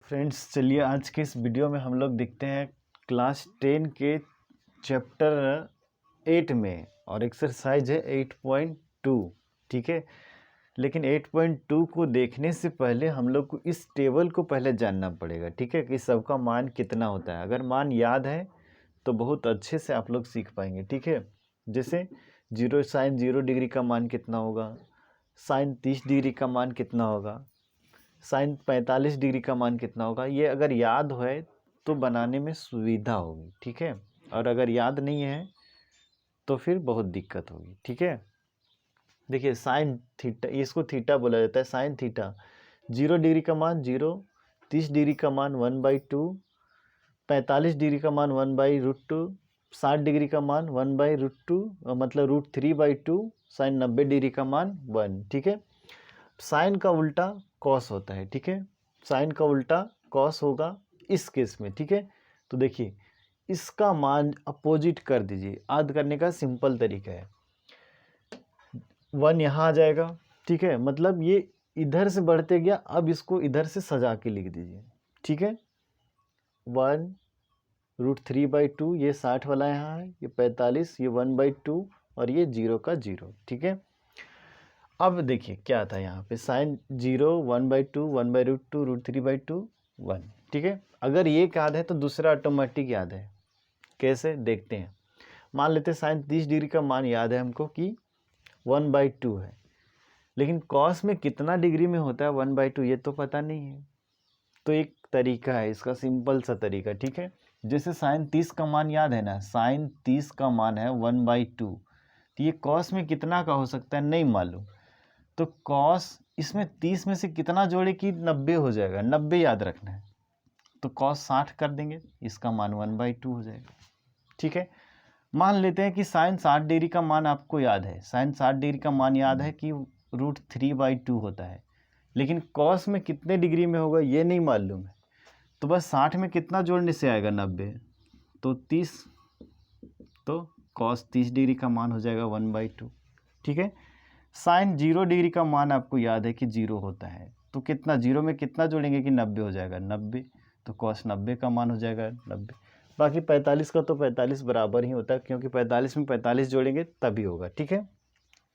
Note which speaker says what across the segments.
Speaker 1: Friends, चलिए आज के इस वीडियो में हम लोग देखते हैं क्लास 10 के चैप्टर 8 में और एक्सरसाइज है 8.2। ठीक है, लेकिन 8.2 को देखने से पहले हम लोग को इस टेबल को पहले जानना पड़ेगा। ठीक है, कि सबका मान कितना होता है। अगर मान याद है तो बहुत अच्छे से आप लोग सीख पाएंगे। ठीक है, जैसे जीरो साइन 0 डिग्री का मान कितना होगा, साइन 30 डिग्री का मान कितना होगा, साइन 45 डिग्री का मान कितना होगा। ये अगर याद है तो बनाने में सुविधा होगी। ठीक है, और अगर याद नहीं है तो फिर बहुत दिक्कत होगी। ठीक है, देखिए साइन थीटा, इसको थीटा बोला जाता है। साइन थीटा 0 डिग्री का मान 0, 30 डिग्री का मान 1/2, 45 डिग्री का मान 1/√2, 60 डिग्री का मान 1/√2 मतलब √3/2, साइन 90 डिग्री का मान 1। ठीक है, साइन का उल्टा कॉस होता है। ठीक है, साइन का उल्टा कॉस होगा इस केस में। ठीक है, तो देखिए इसका मान अपोजिट कर दीजिए। याद करने का सिंपल तरीका है, 1 यहाँ आ जाएगा। ठीक है, मतलब ये इधर से बढ़ते गया, अब इसको इधर से सजा के लिख दीजिए। ठीक है, 1√3/2, ये 60 वाला यहाँ है, ये 45, ये 1/2 और ये 0 का 0। ठीक है, अब देखिए क्या था यहाँ पे, साइन 0, 1/2, 1/√2, √3/2, 1। ठीक है, अगर ये याद है तो दूसरा ऑटोमेटिक याद है। कैसे देखते हैं, मान लेते हैं साइन 30 डिग्री का मान याद है हमको कि 1/2 है, लेकिन कॉस में कितना डिग्री में होता है 1/2 ये तो पता नहीं है। तो एक तरीका है इसका, सिंपल सा तरीका। ठीक है, जैसे साइन 30 का मान याद है ना, साइन 30 का मान है 1/2, तो ये कॉस में कितना का हो सकता है नहीं मालूम। तो कॉस इसमें 30 में से कितना जोड़े कि 90 हो जाएगा, 90 याद रखना है। तो कॉस 60 कर देंगे, इसका मान 1/2 हो जाएगा। ठीक है, मान लेते हैं कि साइन 60 डिग्री का मान आपको याद है, साइन 60 डिग्री का मान याद है कि √3/2 होता है, लेकिन कॉस में कितने डिग्री में होगा ये नहीं मालूम है। तो बस 60 में कितना जोड़ने से आएगा 90, तो 30, तो कॉस 30 डिग्री का मान हो जाएगा 1/2। ठीक है, साइन 0 डिग्री का मान आपको याद है कि 0 होता है, तो कितना 0 में कितना जोड़ेंगे कि 90 हो जाएगा, 90, तो कॉस 90 का मान हो जाएगा 90। बाकी 45 का तो 45 बराबर ही होता है, क्योंकि 45 में 45 जोड़ेंगे तभी होगा। ठीक है,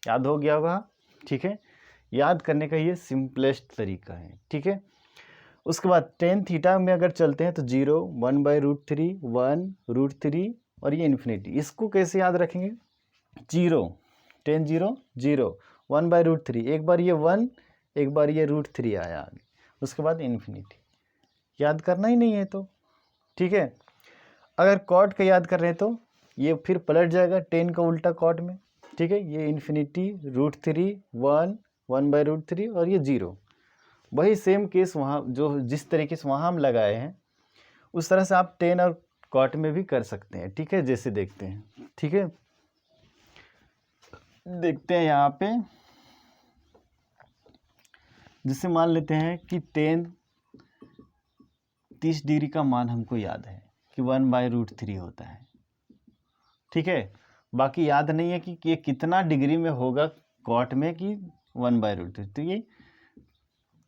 Speaker 1: याद हो गया होगा। ठीक है, याद करने का ये सिंपलेस्ट तरीका है। ठीक है, उसके बाद टेन थीटा में अगर चलते हैं तो 0, 1/√3, 1√3 और ये इन्फिनिटी। इसको कैसे याद रखेंगे, 0, टेन 0 0, 1/√3, एक बार ये 1, एक बार ये √3 आया आगे, उसके बाद इन्फिनिटी। याद करना ही नहीं है तो ठीक है। अगर कॉट का याद कर रहे हैं तो ये फिर पलट जाएगा 10 का उल्टा कॉट में। ठीक है, ये इन्फिनिटी, √3, 1, 1/√3 और ये 0। वही सेम केस वहाँ जो जिस तरीके से वहाँ हम लगाए हैं उस तरह से आप 10 और कॉट में भी कर सकते हैं। ठीक है, जैसे देखते हैं। ठीक है, देखते हैं यहाँ पे, जिससे मान लेते हैं कि 30 डिग्री का मान हमको याद है कि 1/√3 होता है। ठीक है, बाकी याद नहीं है कि ये कितना डिग्री में होगा कॉट में कि 1/√3। तो ये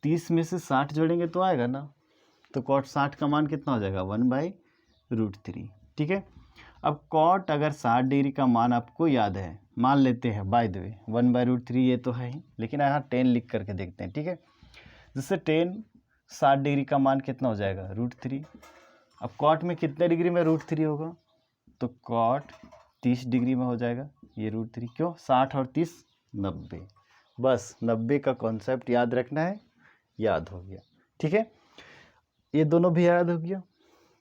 Speaker 1: 30 में से 60 जोड़ेंगे तो आएगा ना, तो कॉट 60 का मान कितना हो जाएगा 1/√3। ठीक है, अब कॉट अगर 60 डिग्री का मान आपको याद है, मान लेते हैं बाय द वे 1/√3 ये तो है ही, लेकिन यहाँ 10 लिख करके देखते हैं। ठीक है, जिससे 60 डिग्री का मान कितना हो जाएगा √3। अब कॉट में कितने डिग्री में √3 होगा, तो कॉट 30 डिग्री में हो जाएगा ये √3। क्यों, 60 और 30 90, बस 90 का कॉन्सेप्ट याद रखना है, याद हो गया। ठीक है, ये दोनों भी याद हो गया।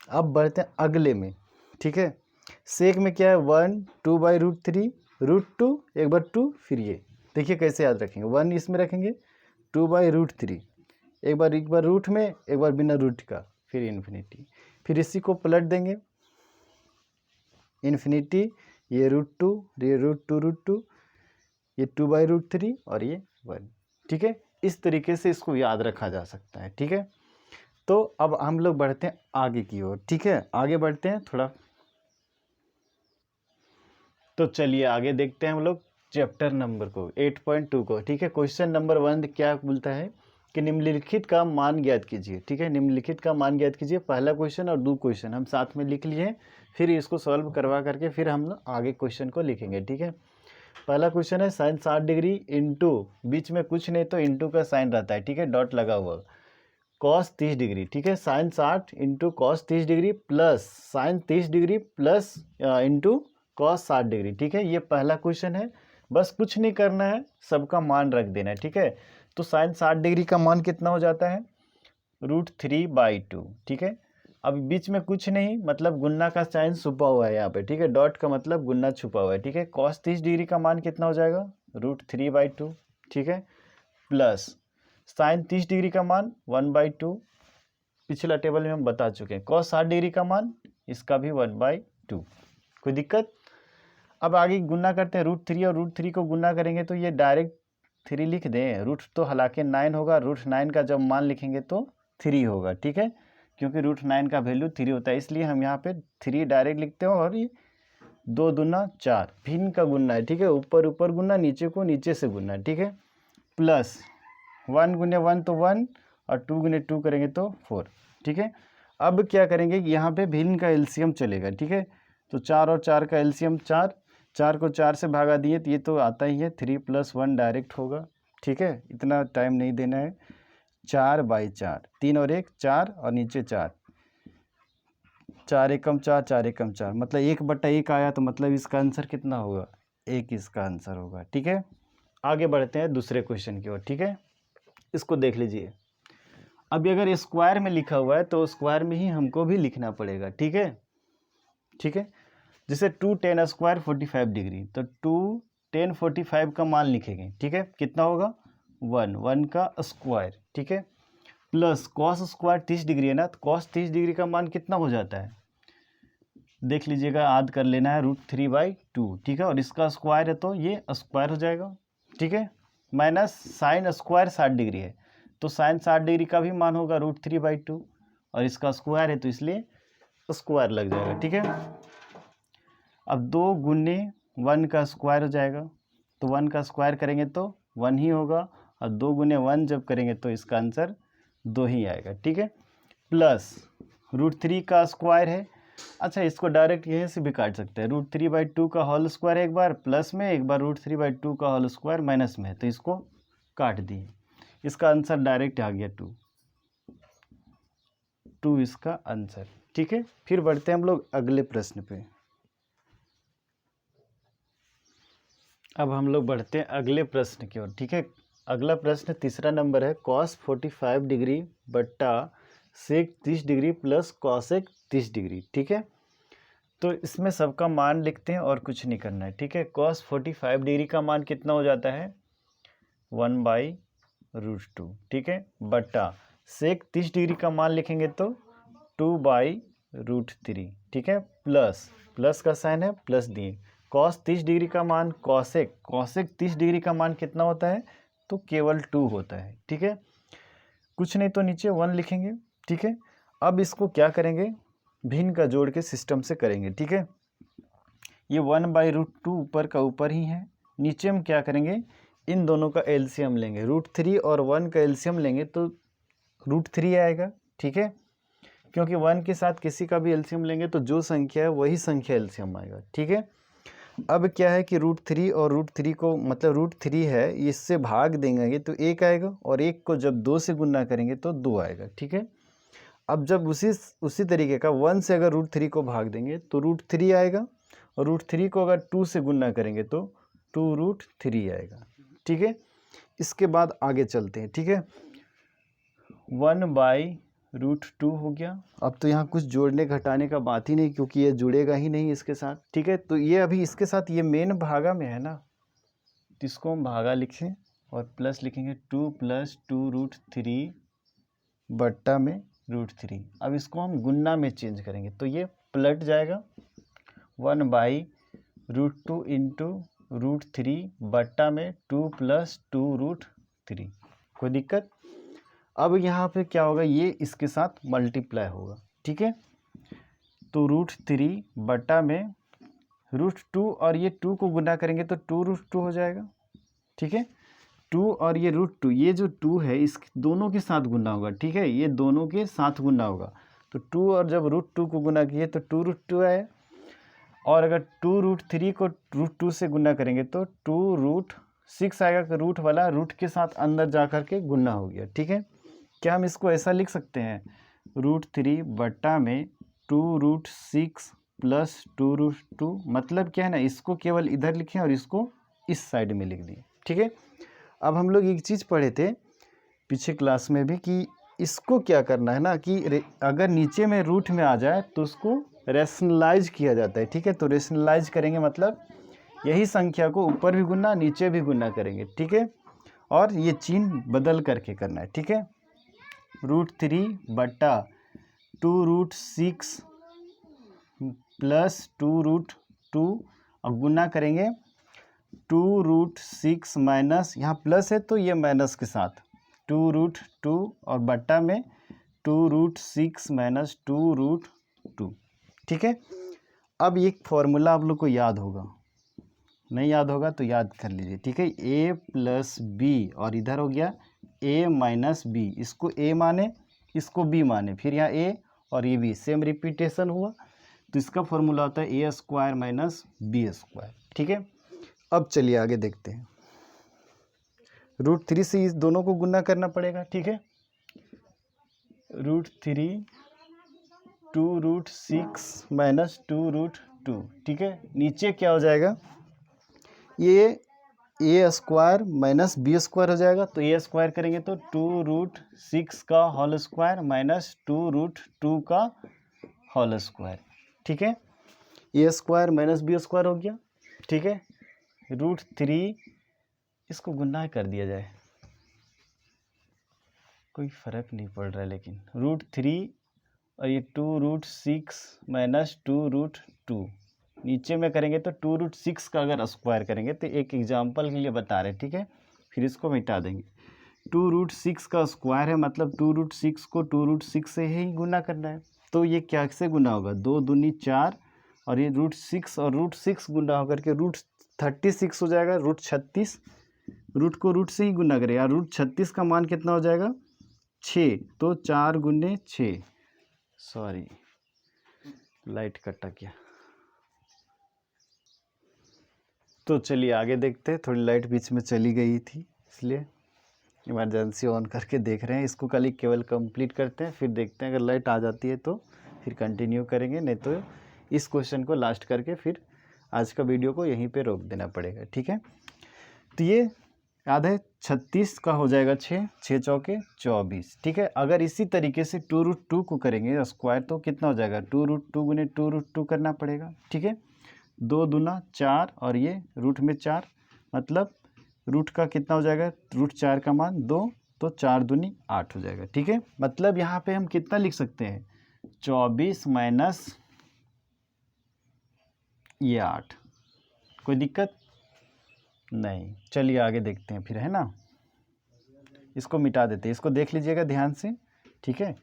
Speaker 1: अब बढ़ते हैं अगले में। ठीक है, सेक में क्या है 1, 2/√3, √2, एक बार 2 फिर ये। देखिए कैसे याद रखेंगे, 1 इसमें रखेंगे, 2/√3, एक बार रूट में, एक बार बिना रूट का, फिर इन्फिनिटी, फिर इसी को पलट देंगे, इन्फिनिटी, ये √2, ये √2, ये 2/√3 और ये 1। ठीक है, इस तरीके से इसको याद रखा जा सकता है। ठीक है, तो अब हम लोग बढ़ते हैं आगे की ओर। ठीक है, आगे बढ़ते हैं थोड़ा, तो चलिए आगे देखते हैं हम लोग चैप्टर नंबर को 8.2 को। ठीक है, क्वेश्चन नंबर 1 क्या बोलता है कि निम्नलिखित का मान ज्ञात कीजिए। ठीक है, निम्नलिखित का मान ज्ञात कीजिए, पहला क्वेश्चन और 2 क्वेश्चन हम साथ में लिख लिए हैं, फिर इसको सॉल्व करवा करके फिर हम लोग आगे क्वेश्चन को लिखेंगे। ठीक है, पहला क्वेश्चन है साइन 60 डिग्री इंटू, बीच में कुछ नहीं तो इंटू का साइन रहता है। ठीक है, डॉट लगा हुआ, कॉस 30 डिग्री। ठीक है, sine 60 into cos 30 degree plus sine 30 degree plus into cos 60 degree. ठीक है, ये पहला क्वेश्चन है, बस कुछ नहीं करना है, सबका मान रख देना है। ठीक है, तो साइन 60 डिग्री का मान कितना हो जाता है, √3/2। ठीक है, अब बीच में कुछ नहीं, मतलब गुन्ना का साइन छुपा हुआ है यहाँ पे। ठीक है, डॉट का मतलब गुन्ना छुपा हुआ है। ठीक है, कॉस 30 डिग्री का मान कितना हो जाएगा, √3/2। ठीक है, प्लस साइन 30 डिग्री का मान 1/2, पिछला टेबल में हम बता चुके हैं। कॉस 60 डिग्री का मान इसका भी 1/2। कोई दिक्कत? अब आगे गुन्ना करते हैं, √3 और √3 को गुन्ना करेंगे तो ये डायरेक्ट 3 लिख दें, रूट तो हालांकि 9 होगा, √9 का जब मान लिखेंगे तो 3 होगा। ठीक है, क्योंकि √9 का वैल्यू 3 होता है, इसलिए हम यहाँ पे 3 डायरेक्ट लिखते हैं। और ये 2 दूना 4, भिन्न का गुन्ना है। ठीक है, ऊपर ऊपर गुन्ना, नीचे को नीचे से गुन्ना है। ठीक है, प्लस 1 गुने 1 तो 1 और 2 गुने 2 करेंगे तो 4। ठीक है, अब क्या करेंगे, यहाँ पे भिन्न का एलसीएम चलेगा। ठीक है, तो 4 और 4 का एलसीएम 4, 4 को 4 से भागा दिए तो ये तो आता ही है, 3 + 1 डायरेक्ट होगा। ठीक है, इतना टाइम नहीं देना है। 4/4, 3 और 1 4 और नीचे 4, 4 एकम 4, 4 एकम 4, मतलब 1/1 आया, तो मतलब इसका आंसर कितना होगा, 1 इसका आंसर होगा। ठीक है, आगे बढ़ते हैं दूसरे क्वेश्चन की ओर। ठीक है, इसको देख लीजिए। अभी अगर स्क्वायर में लिखा हुआ है तो स्क्वायर में ही हमको भी लिखना पड़ेगा। ठीक है, ठीक है, जैसे 2 tan² 45 डिग्री, तो 2 tan 45 का मान लिखेंगे। ठीक है, कितना होगा, 1 का स्क्वायर। ठीक है, प्लस कॉस स्क्वायर 30 डिग्री है ना, तो कॉस 30 डिग्री का मान कितना हो जाता है, देख लीजिएगा, याद कर लेना है, √3/2। ठीक है, और इसका स्क्वायर है तो ये स्क्वायर हो जाएगा। ठीक है, माइनस साइन स्क्वायर 60 डिग्री है, तो साइन 60 डिग्री का भी मान होगा √3/2, और इसका स्क्वायर है तो इसलिए स्क्वायर लग जाएगा। ठीक है, अब 2 गुने 1 का स्क्वायर हो जाएगा, तो 1 का स्क्वायर करेंगे तो 1 ही होगा, और 2 गुने 1 जब करेंगे तो इसका आंसर 2 ही आएगा। ठीक है, प्लस √3 का स्क्वायर है, अच्छा इसको डायरेक्ट यहीं से भी काट सकते हैं, √3/2 का होल स्क्वायर एक बार प्लस में, एक बार √3/2 का होल स्क्वायर माइनस में है, तो इसको काट दिए, इसका आंसर डायरेक्ट आ गया 2 इसका आंसर। ठीक है, फिर बढ़ते हैं हम लोग अगले प्रश्न पे। अब हम लोग बढ़ते हैं अगले प्रश्न की ओर। ठीक है, अगला प्रश्न तीसरा नंबर है, cos 45 डिग्री बट्टा sec 30 degree plus cosec 30 degree. ठीक है, तो इसमें सबका मान लिखते हैं और कुछ नहीं करना है। ठीक है, cos 45 डिग्री का मान कितना हो जाता है, 1/√2। ठीक है, बट्टा sec 30 डिग्री का मान लिखेंगे तो 2/√3। ठीक है, प्लस का साइन है, प्लस दिए, cos 30 डिग्री का मान cosec 30 डिग्री का मान कितना होता है, तो केवल 2 होता है। ठीक है, कुछ नहीं तो नीचे 1 लिखेंगे। ठीक है, अब इसको क्या करेंगे, भिन्न का जोड़ के सिस्टम से करेंगे। ठीक है, ये 1/√2 ऊपर का ऊपर ही है, नीचे हम क्या करेंगे, इन दोनों का एलसीएम लेंगे, √3 और 1 का एलसीएम लेंगे तो √3 आएगा। ठीक है, क्योंकि 1 के साथ किसी का भी एलसीएम लेंगे तो जो संख्या है वही संख्या एलसीएम आएगा। ठीक है, अब क्या है कि √3 और √3 को, मतलब √3 है, इससे भाग देंगे तो 1 आएगा, और 1 को जब 2 से गुना करेंगे तो 2 आएगा। ठीक है, अब जब उसी तरीके का 1 से अगर √3 को भाग देंगे तो √3 आएगा, और √3 को अगर 2 से गुना करेंगे तो 2√3 आएगा। ठीक है, इसके बाद आगे चलते हैं। ठीक है, 1/√2 हो गया। अब तो यहाँ कुछ जोड़ने घटाने का बात ही नहीं, क्योंकि ये जुड़ेगा ही नहीं इसके साथ। ठीक है, तो ये अभी इसके साथ ये मेन भागा में है ना, तो इसको हम भागा लिखें और प्लस लिखेंगे, 2 + 2√3 बट्टा में √3। अब इसको हम गुन्ना में चेंज करेंगे तो ये पलट जाएगा, 1/√2 इंटू √3 बट्टा में 2 + 2√3। कोई दिक्कत? अब यहाँ पे क्या होगा, ये इसके साथ मल्टीप्लाई होगा। ठीक है, तो √3 बटा में √2, और ये 2 को गुना करेंगे तो 2√2 हो जाएगा। ठीक है, 2 और ये √2, ये जो 2 है इस दोनों के साथ गुना होगा, ठीक है, ये दोनों के साथ गुना होगा। तो 2 और जब √2 को गुना किए तो 2√2 आया, और अगर 2√3 को √2 से गुना करेंगे तो 2√6 आएगा, कि रूट वाला रूट के साथ अंदर जा कर के गुना हो गया, ठीक है। क्या हम इसको ऐसा लिख सकते हैं, √3 बट्टा में 2√6 प्लस 2√2, मतलब क्या है ना, इसको केवल इधर लिखें और इसको इस साइड में लिख दिए, ठीक है। अब हम लोग एक चीज़ पढ़े थे पीछे क्लास में भी कि इसको क्या करना है ना, कि अगर नीचे में रूट में आ जाए तो उसको रैशनलाइज किया जाता है, ठीक है। तो रैशनलाइज करेंगे मतलब यही संख्या को ऊपर भी गुना नीचे भी गुना करेंगे, ठीक है, और ये चिन्ह बदल करके करना है, ठीक है। √3 बट्टा 2√6 प्लस 2√2 और गुना करेंगे 2√6 माइनस, यहाँ प्लस है तो ये माइनस के साथ 2√2 और बट्टा में 2√6 माइनस 2√2, ठीक है। अब एक फॉर्मूला आप लोग को याद होगा, नहीं याद होगा तो याद कर लीजिए, ठीक है। a प्लस बी और इधर हो गया a माइनस बी, इसको a माने इसको b माने, फिर यहाँ a और ये b सेम रिपीटेशन हुआ, तो इसका फॉर्मूला होता है a² माइनस b², ठीक है। अब चलिए आगे देखते हैं, √3 से इस दोनों को गुना करना पड़ेगा, ठीक है। √3 2√6 माइनस 2√2, ठीक है। नीचे क्या हो जाएगा, ये a² माइनस b² हो जाएगा, तो a² करेंगे तो 2√6 का होल स्क्वायर माइनस 2√2 का होल स्क्वायर, ठीक है। a² माइनस b² हो गया, ठीक है। √3 इसको गुना कर दिया जाए, कोई फ़र्क नहीं पड़ रहा है, लेकिन √3 और ये 2√6 माइनस 2√2 नीचे में करेंगे तो 2√6 का अगर स्क्वायर करेंगे, तो एक एग्जांपल के लिए बता रहे हैं, ठीक है। फिर इसको मिटा देंगे, 2√6 का स्क्वायर है मतलब 2√6 को 2√6 से ही गुना करना है, तो ये क्या से गुना होगा, 2 दूनी 4 और ये √6 और √6 गुना होकर के √36 हो जाएगा, √36 रूट को रूट से ही गुना करें यार, √36 का मान कितना हो जाएगा 6, तो 4 गुने 6, सॉरी लाइट कटा क्या। तो चलिए आगे देखते हैं, थोड़ी लाइट बीच में चली गई थी इसलिए इमरजेंसी ऑन करके देख रहे हैं, इसको कल केवल कंप्लीट करते हैं, फिर देखते हैं अगर लाइट आ जाती है तो फिर कंटिन्यू करेंगे, नहीं तो इस क्वेश्चन को लास्ट करके फिर आज का वीडियो को यहीं पे रोक देना पड़ेगा, ठीक है। तो ये याद है 36 का हो जाएगा 6, 6 चौके 24, ठीक है। अगर इसी तरीके से 2√2 को करेंगे स्क्वायर तो कितना हो जाएगा, 2√2 गुने 2√2 करना पड़ेगा, ठीक है। 2 दूना 4 और ये रूट में 4, मतलब रूट का कितना हो जाएगा, √4 का मान 2, तो 4 दूनी 8 हो जाएगा, ठीक है। मतलब यहाँ पे हम कितना लिख सकते हैं, 24 माइनस ये 8, कोई दिक्कत नहीं। चलिए आगे देखते हैं फिर, है ना। इसको मिटा देते हैं, इसको देख लीजिएगा ध्यान से, ठीक है।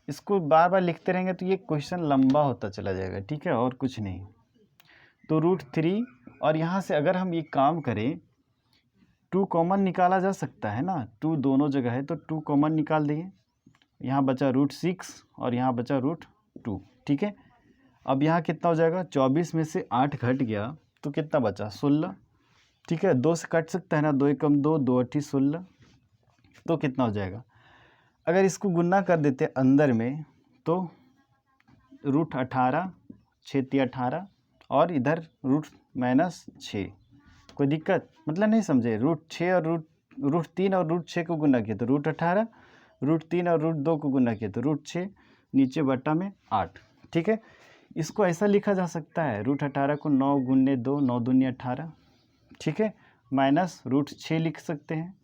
Speaker 1: इसको बार बार लिखते रहेंगे तो ये क्वेश्चन लंबा होता चला जाएगा, ठीक है, और कुछ नहीं। तो √3 और यहाँ से अगर हम ये काम करें 2 कॉमन निकाला जा सकता है ना, 2 दोनों जगह है तो 2 कॉमन निकाल दिए, यहाँ बचा √6 और यहाँ बचा √2, ठीक है। अब यहाँ कितना हो जाएगा, 24 में से 8 घट गया तो कितना बचा 16, ठीक है। 2 से कट सकता है ना, 2 एकम 2, 2 अठी 16, तो कितना हो जाएगा, अगर इसको गुना कर देते अंदर में तो √18, 6 18 और इधर √-6, कोई दिक्कत मतलब नहीं समझे, √6 और √3 और √6 को गुना किया तो √18, √3 और √2 को गुना किया तो √6, नीचे बट्टा में 8, ठीक है। इसको ऐसा लिखा जा सकता है, √18 को 9 गुने 2, 9 दूनी 18, ठीक है, माइनस √6 लिख सकते हैं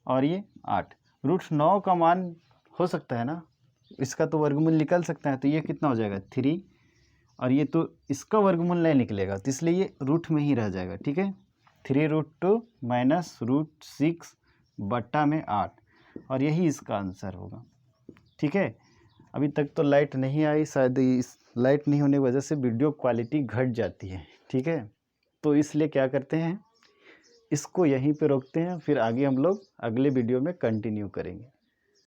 Speaker 1: और ये 8, √9 का मान हो सकता है ना, इसका तो वर्गमूल निकल सकता है, तो ये कितना हो जाएगा 3, और ये तो इसका वर्गमूल नहीं निकलेगा तो इसलिए ये रूट में ही रह जाएगा, ठीक है। 3√2 माइनस √6 बट्टा में 8, और यही इसका आंसर होगा, ठीक है। अभी तक तो लाइट नहीं आई, शायद इस लाइट नहीं होने की वजह से वीडियो क्वालिटी घट जाती है, ठीक है। तो इसलिए क्या करते हैं, इसको यहीं पे रोकते हैं, फिर आगे हम लोग अगले वीडियो में कंटिन्यू करेंगे।